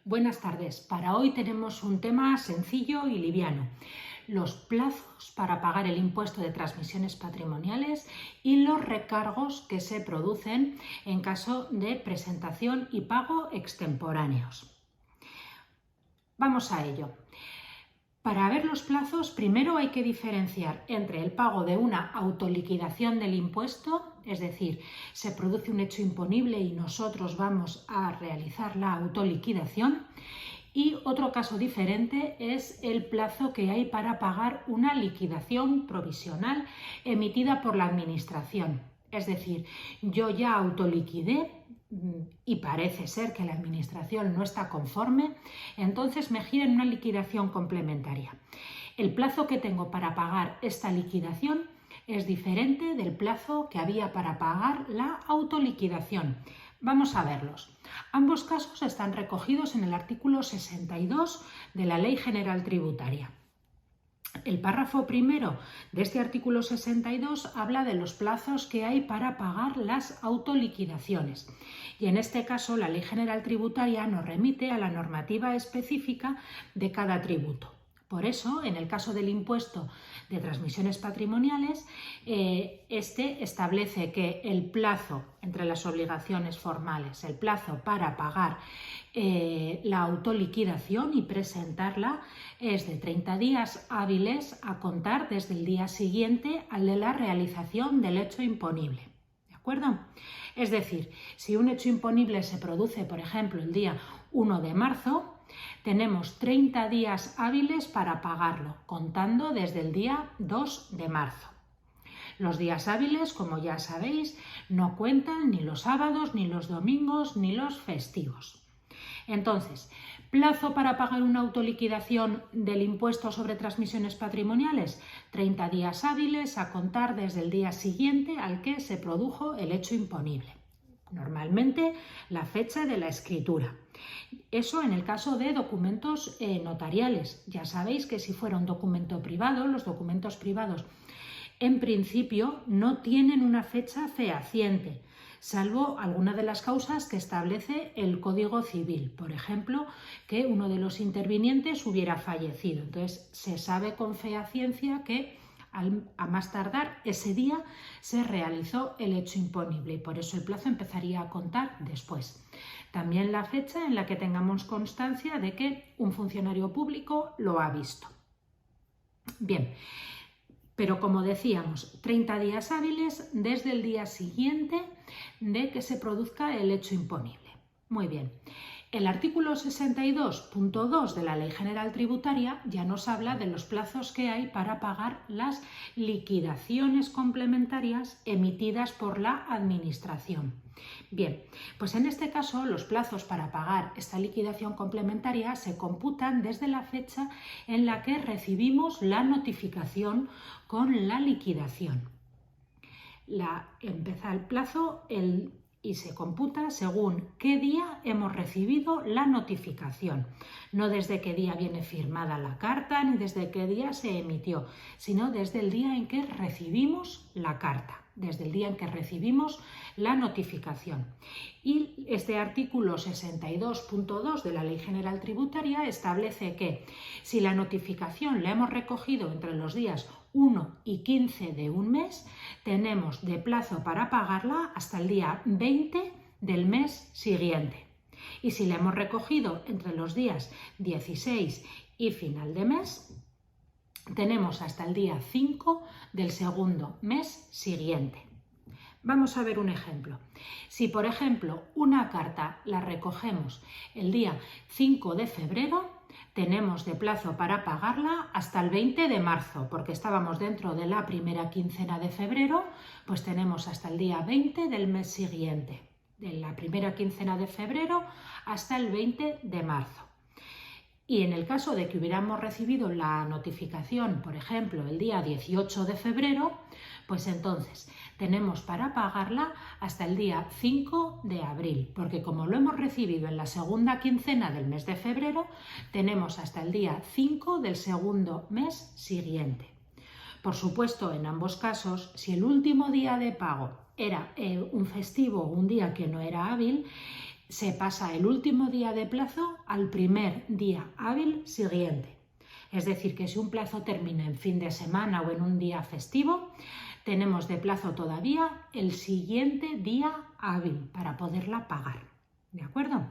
Buenas tardes. Para hoy tenemos un tema sencillo y liviano: los plazos para pagar el impuesto de transmisiones patrimoniales y los recargos que se producen en caso de presentación y pago extemporáneos. Vamos a ello. Para ver los plazos, primero hay que diferenciar entre el pago de una autoliquidación del impuesto, es decir, se produce un hecho imponible y nosotros vamos a realizar la autoliquidación, y otro caso diferente es el plazo que hay para pagar una liquidación provisional emitida por la Administración. Es decir, yo ya autoliquidé y parece ser que la Administración no está conforme, entonces me gira en una liquidación complementaria. El plazo que tengo para pagar esta liquidación es diferente del plazo que había para pagar la autoliquidación. Vamos a verlos. Ambos casos están recogidos en el artículo 62 de la Ley General Tributaria. El párrafo primero de este artículo 62 habla de los plazos que hay para pagar las autoliquidaciones, y en este caso la Ley General Tributaria nos remite a la normativa específica de cada tributo. Por eso, en el caso del impuesto de transmisiones patrimoniales, este establece que el plazo entre las obligaciones formales, el plazo para pagar la autoliquidación y presentarla, es de 30 días hábiles a contar desde el día siguiente al de la realización del hecho imponible. ¿De acuerdo? Es decir, si un hecho imponible se produce, por ejemplo, el día 1 de marzo, tenemos 30 días hábiles para pagarlo, contando desde el día 2 de marzo. Los días hábiles, como ya sabéis, no cuentan ni los sábados, ni los domingos, ni los festivos. Entonces, plazo para pagar una autoliquidación del impuesto sobre transmisiones patrimoniales: 30 días hábiles a contar desde el día siguiente al que se produjo el hecho imponible. Normalmente la fecha de la escritura. Eso en el caso de documentos notariales. Ya sabéis que si fuera un documento privado, los documentos privados en principio no tienen una fecha fehaciente, salvo alguna de las causas que establece el Código Civil. Por ejemplo, que uno de los intervinientes hubiera fallecido. Entonces se sabe con fehaciencia que a más tardar ese día se realizó el hecho imponible y por eso el plazo empezaría a contar después. También la fecha en la que tengamos constancia de que un funcionario público lo ha visto. Bien, pero como decíamos, 30 días hábiles desde el día siguiente de que se produzca el hecho imponible. Muy bien. El artículo 62.2 de la Ley General Tributaria ya nos habla de los plazos que hay para pagar las liquidaciones complementarias emitidas por la Administración. Bien, pues en este caso los plazos para pagar esta liquidación complementaria se computan desde la fecha en la que recibimos la notificación con la liquidación. Empieza el plazo y se computa según qué día hemos recibido la notificación. No desde qué día viene firmada la carta ni desde qué día se emitió, sino desde el día en que recibimos la carta, desde el día en que recibimos la notificación. Y este artículo 62.2 de la Ley General Tributaria establece que si la notificación la hemos recogido entre los días 1 y 15 de un mes, tenemos de plazo para pagarla hasta el día 20 del mes siguiente. Y si la hemos recogido entre los días 16 y final de mes, tenemos hasta el día 5 del segundo mes siguiente. Vamos a ver un ejemplo. Si, por ejemplo, una carta la recogemos el día 5 de febrero, tenemos de plazo para pagarla hasta el 20 de marzo, porque estábamos dentro de la primera quincena de febrero, pues tenemos hasta el día 20 del mes siguiente, de la primera quincena de febrero hasta el 20 de marzo. Y en el caso de que hubiéramos recibido la notificación, por ejemplo, el día 18 de febrero, pues entonces tenemos para pagarla hasta el día 5 de abril, porque como lo hemos recibido en la segunda quincena del mes de febrero, tenemos hasta el día 5 del segundo mes siguiente. Por supuesto, en ambos casos, si el último día de pago era un festivo o un día que no era hábil, se pasa el último día de plazo al primer día hábil siguiente. Es decir, que si un plazo termina en fin de semana o en un día festivo, tenemos de plazo todavía el siguiente día hábil para poderla pagar. ¿De acuerdo?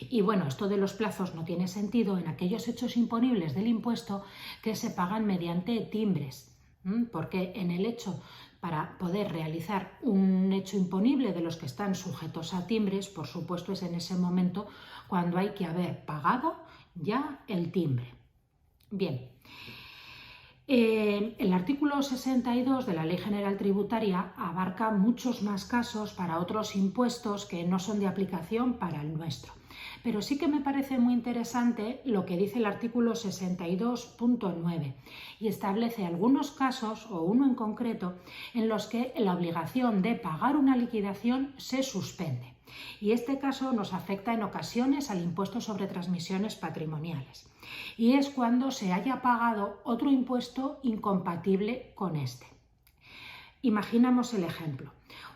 Y bueno, esto de los plazos no tiene sentido en aquellos hechos imponibles del impuesto que se pagan mediante timbres, porque en el hecho para poder realizar un hecho imponible de los que están sujetos a timbres, por supuesto es en ese momento cuando hay que haber pagado ya el timbre. Bien. El artículo 62 de la Ley General Tributaria abarca muchos más casos para otros impuestos que no son de aplicación para el nuestro. Pero sí que me parece muy interesante lo que dice el artículo 62.9 y establece algunos casos, o uno en concreto, en los que la obligación de pagar una liquidación se suspende. Y este caso nos afecta en ocasiones al impuesto sobre transmisiones patrimoniales. Y es cuando se haya pagado otro impuesto incompatible con este. Imaginamos el ejemplo.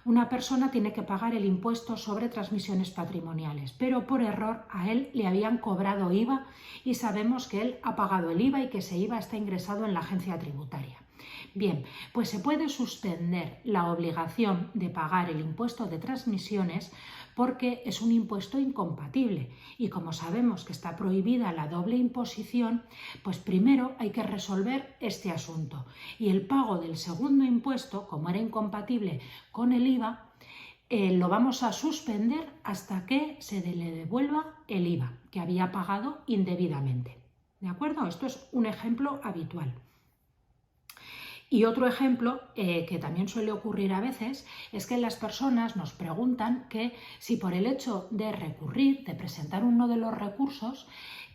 Una persona tiene que pagar el impuesto sobre transmisiones patrimoniales, pero por error a él le habían cobrado IVA y sabemos que él ha pagado el IVA y que ese IVA está ingresado en la agencia tributaria. Bien, pues se puede suspender la obligación de pagar el impuesto de transmisiones porque es un impuesto incompatible y como sabemos que está prohibida la doble imposición, pues primero hay que resolver este asunto y el pago del segundo impuesto, como era incompatible con el IVA, lo vamos a suspender hasta que se le devuelva el IVA que había pagado indebidamente. ¿De acuerdo? Esto es un ejemplo habitual. Y otro ejemplo que también suele ocurrir a veces es que las personas nos preguntan que si por el hecho de recurrir, de presentar uno de los recursos,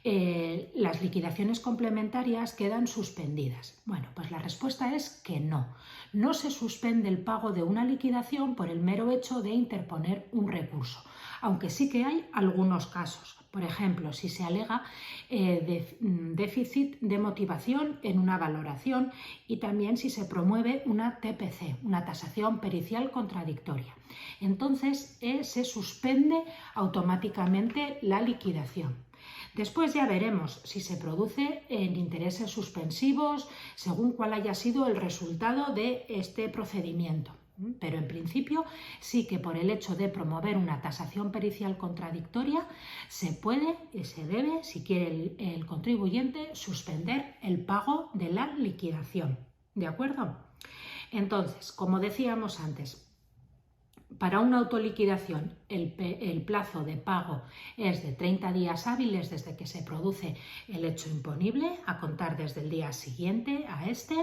las liquidaciones complementarias quedan suspendidas. Bueno, pues la respuesta es que no. No se suspende el pago de una liquidación por el mero hecho de interponer un recurso, aunque sí que hay algunos casos. Por ejemplo, si se alega déficit de motivación en una valoración y también si se promueve una TPC, una tasación pericial contradictoria. Entonces se suspende automáticamente la liquidación. Después ya veremos si se produce en intereses suspensivos según cuál haya sido el resultado de este procedimiento. Pero en principio sí que por el hecho de promover una tasación pericial contradictoria se puede y se debe, si quiere el contribuyente, suspender el pago de la liquidación. ¿De acuerdo? Entonces, como decíamos antes, para una autoliquidación el plazo de pago es de 30 días hábiles desde que se produce el hecho imponible, a contar desde el día siguiente a este,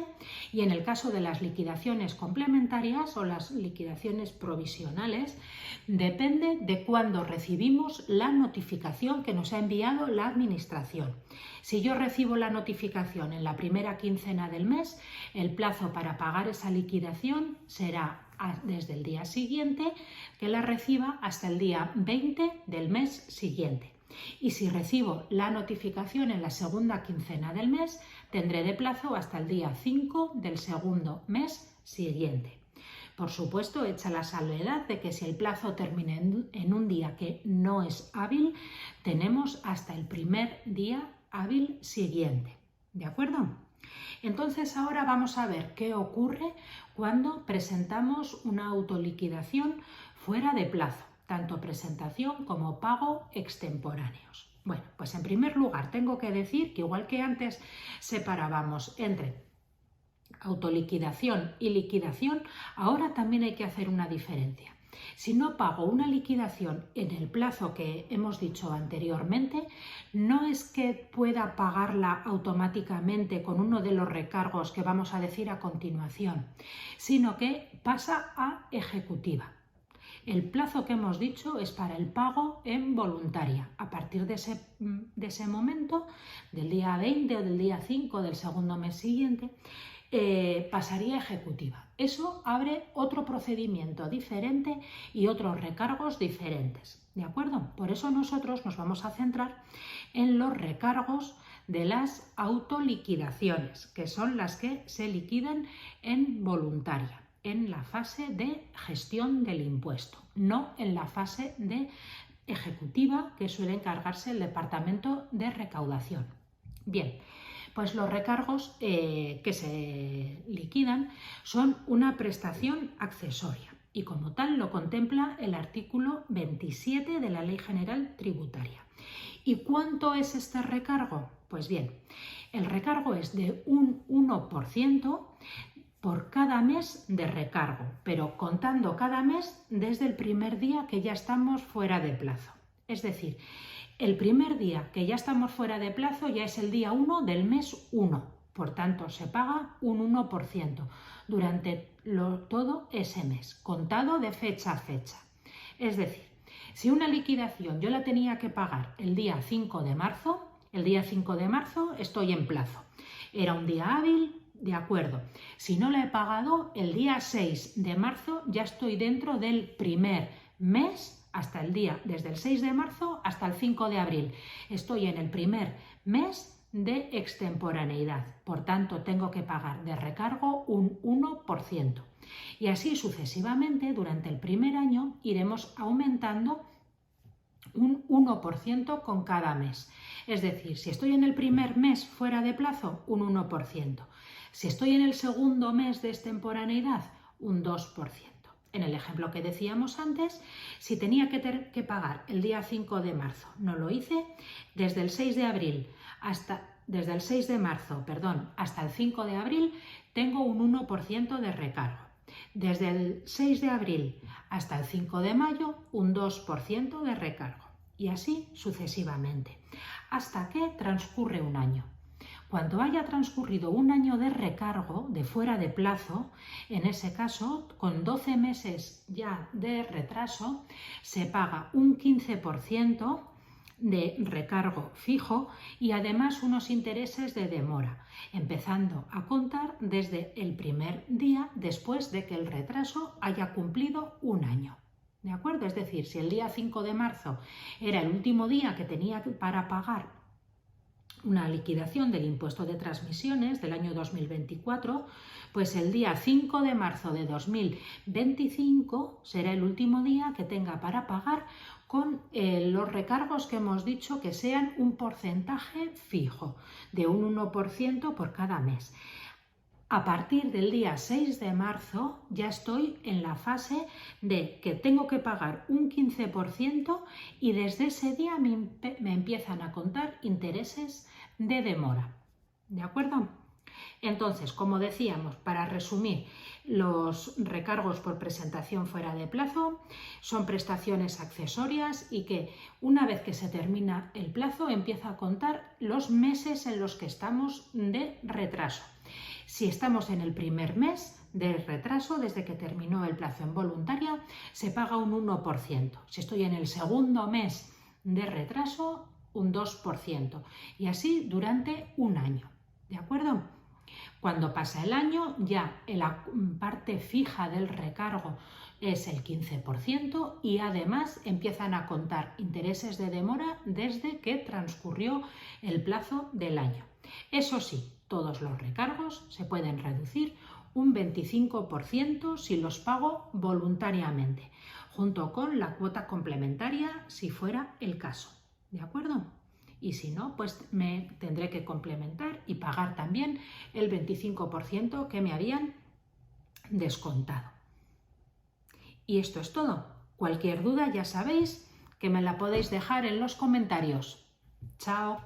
y en el caso de las liquidaciones complementarias o las liquidaciones provisionales, depende de cuándo recibimos la notificación que nos ha enviado la Administración. Si yo recibo la notificación en la primera quincena del mes, el plazo para pagar esa liquidación será desde el día siguiente que la reciba hasta el día 20 del mes siguiente. Y si recibo la notificación en la segunda quincena del mes, tendré de plazo hasta el día 5 del segundo mes siguiente. Por supuesto, hecha la salvedad de que si el plazo termina en un día que no es hábil, tenemos hasta el primer día hábil siguiente. ¿De acuerdo? Entonces ahora vamos a ver qué ocurre cuando presentamos una autoliquidación fuera de plazo, tanto presentación como pago extemporáneos. Bueno, pues en primer lugar tengo que decir que igual que antes separábamos entre autoliquidación y liquidación, ahora también hay que hacer una diferencia. Si no pago una liquidación en el plazo que hemos dicho anteriormente, no es que pueda pagarla automáticamente con uno de los recargos que vamos a decir a continuación, sino que pasa a ejecutiva. El plazo que hemos dicho es para el pago en voluntaria. A partir de ese momento, del día 20 o del día 5 del segundo mes siguiente, pasaría a ejecutiva. Eso abre otro procedimiento diferente y otros recargos diferentes. ¿De acuerdo? Por eso nosotros nos vamos a centrar en los recargos de las autoliquidaciones, que son las que se liquidan en voluntaria. en la fase de gestión del impuesto, no en la fase de ejecutiva que suele encargarse el departamento de recaudación. Bien, pues los recargos que se liquidan son una prestación accesoria y como tal lo contempla el artículo 27 de la Ley General Tributaria. ¿Y cuánto es este recargo? Pues bien, el recargo es de un 1% por cada mes de recargo, pero contando cada mes desde el primer día que ya estamos fuera de plazo. Es decir, el primer día que ya estamos fuera de plazo ya es el día 1 del mes 1. Por tanto, se paga un 1% durante todo ese mes, contado de fecha a fecha. Es decir, si una liquidación yo la tenía que pagar el día 5 de marzo, el día 5 de marzo estoy en plazo. Era un día hábil, de acuerdo. Si no la he pagado, el día 6 de marzo ya estoy dentro del primer mes hasta el día, desde el 6 de marzo hasta el 5 de abril. Estoy en el primer mes de extemporaneidad. Por tanto, tengo que pagar de recargo un 1%. Y así sucesivamente, durante el primer año, iremos aumentando un 1% con cada mes. Es decir, si estoy en el primer mes fuera de plazo, un 1%. Si estoy en el segundo mes de extemporaneidad, un 2%. En el ejemplo que decíamos antes, si tenía que pagar el día 5 de marzo, no lo hice, desde el 6 de marzo hasta el 5 de abril tengo un 1% de recargo. Desde el 6 de abril hasta el 5 de mayo, un 2% de recargo. Y así sucesivamente, hasta que transcurre un año. Cuando haya transcurrido un año de recargo, de fuera de plazo, en ese caso, con 12 meses ya de retraso, se paga un 15% de recargo fijo y además unos intereses de demora, empezando a contar desde el primer día después de que el retraso haya cumplido un año. ¿De acuerdo? Es decir, si el día 5 de marzo era el último día que tenía para pagar una liquidación del impuesto de transmisiones del año 2024, pues el día 5 de marzo de 2025 será el último día que tenga para pagar con los recargos que hemos dicho que sean un porcentaje fijo de un 1% por cada mes. A partir del día 6 de marzo ya estoy en la fase de que tengo que pagar un 15% y desde ese día me empiezan a contar intereses de demora. ¿De acuerdo? Entonces, como decíamos, para resumir, los recargos por presentación fuera de plazo son prestaciones accesorias y que una vez que se termina el plazo empieza a contar los meses en los que estamos de retraso. Si estamos en el primer mes de retraso, desde que terminó el plazo en voluntaria, se paga un 1%. Si estoy en el segundo mes de retraso, un 2%. Y así durante un año. ¿De acuerdo? Cuando pasa el año, ya la parte fija del recargo es el 15% y además empiezan a contar intereses de demora desde que transcurrió el plazo del año. Eso sí, todos los recargos se pueden reducir un 25% si los pago voluntariamente, junto con la cuota complementaria si fuera el caso. ¿De acuerdo? Y si no, pues me tendré que complementar y pagar también el 25% que me habían descontado. Y esto es todo. Cualquier duda ya sabéis que me la podéis dejar en los comentarios. ¡Chao!